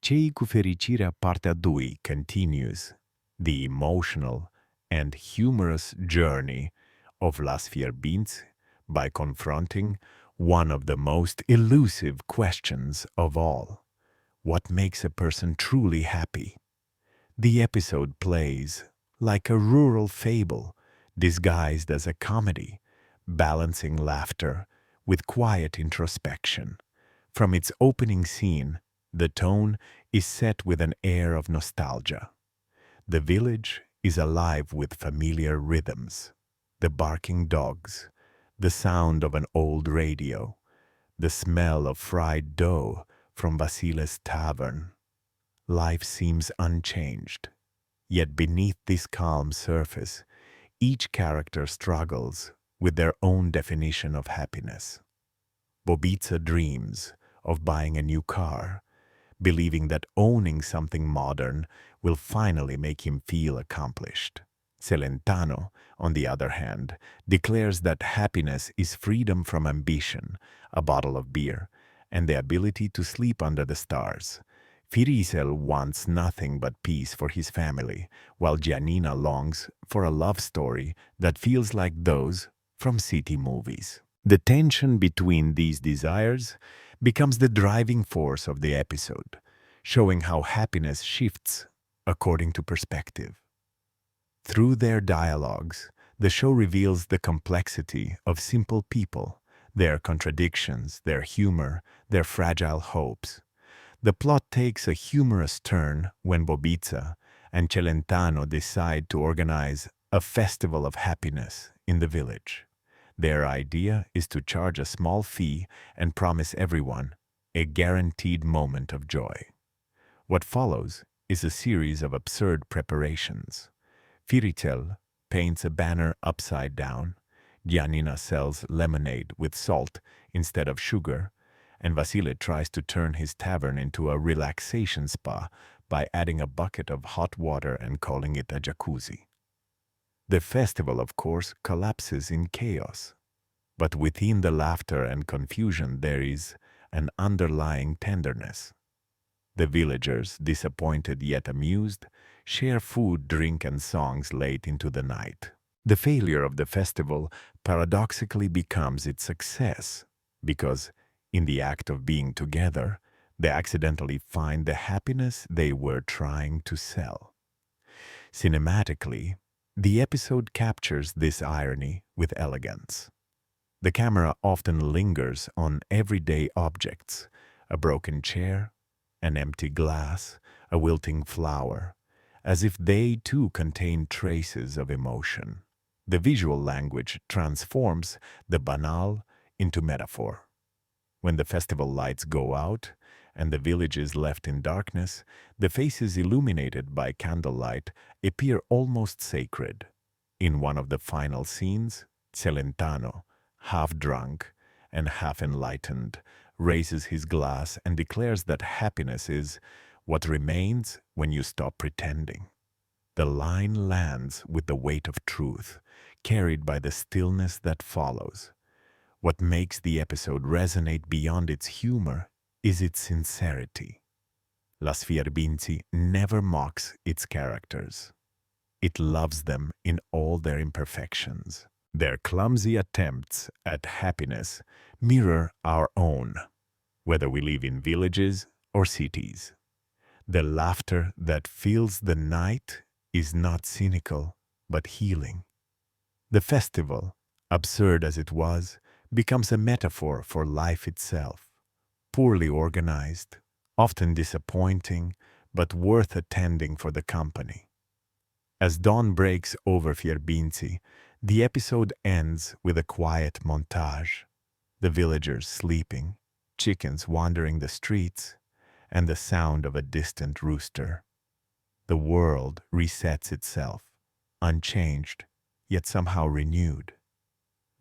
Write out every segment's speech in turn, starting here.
Cei cu fericirea partea 2 continues the emotional and humorous journey of Las Fierbinți by confronting one of the most elusive questions of all. What makes a person truly happy? The episode plays like a rural fable disguised as a comedy, balancing laughter with quiet introspection. From its opening scene, the tone is set with an air of nostalgia. The village is alive with familiar rhythms, the barking dogs, the sound of an old radio, the smell of fried dough from Vasile's tavern. Life seems unchanged, yet beneath this calm surface, each character struggles with their own definition of happiness. Bobica dreams of buying a new car, believing that owning something modern will finally make him feel accomplished. Celentano, on the other hand, declares that happiness is freedom from ambition, a bottle of beer, and the ability to sleep under the stars. Firisel wants nothing but peace for his family, while Giannina longs for a love story that feels like those from city movies. The tension between these desires becomes the driving force of the episode, showing how happiness shifts according to perspective. Through their dialogues, the show reveals the complexity of simple people, their contradictions, their humor, their fragile hopes. The plot takes a humorous turn when Bobica and Celentano decide to organize a festival of happiness in the village. Their idea is to charge a small fee and promise everyone a guaranteed moment of joy. What follows is a series of absurd preparations. Firitel paints a banner upside down, Giannina sells lemonade with salt instead of sugar, and Vasile tries to turn his tavern into a relaxation spa by adding a bucket of hot water and calling it a jacuzzi. The festival, of course, collapses in chaos, but within the laughter and confusion there is an underlying tenderness. The villagers, disappointed yet amused, share food, drink, and songs late into the night. The failure of the festival paradoxically becomes its success, because in the act of being together, they accidentally find the happiness they were trying to sell. Cinematically, the episode captures this irony with elegance. The camera often lingers on everyday objects, a broken chair, an empty glass, a wilting flower, as if they too contain traces of emotion. The visual language transforms the banal into metaphor. When the festival lights go out and the village is left in darkness, the faces illuminated by candlelight appear almost sacred. In one of the final scenes, Celentano, half drunk and half enlightened, raises his glass and declares that happiness is what remains when you stop pretending. The line lands with the weight of truth, carried by the stillness that follows. What makes the episode resonate beyond its humor is its sincerity. Las Fierbinți never mocks its characters. It loves them in all their imperfections. Their clumsy attempts at happiness mirror our own, whether we live in villages or cities. The laughter that fills the night is not cynical, but healing. The festival, absurd as it was, becomes a metaphor for life itself, poorly organized, often disappointing, but worth attending for the company. As dawn breaks over Fierbinți, the episode ends with a quiet montage, the villagers sleeping, chickens wandering the streets, and the sound of a distant rooster. The world resets itself, unchanged, yet somehow renewed.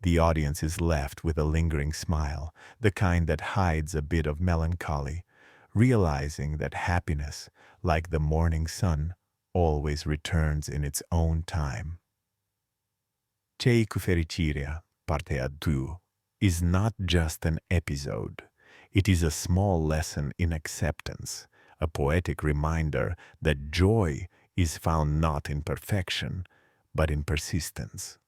The audience is left with a lingering smile, the kind that hides a bit of melancholy, realizing that happiness, like the morning sun, always returns in its own time. Cei cu fericirea, partea 2, is not just an episode. It is a small lesson in acceptance, a poetic reminder that joy is found not in perfection, but in persistence.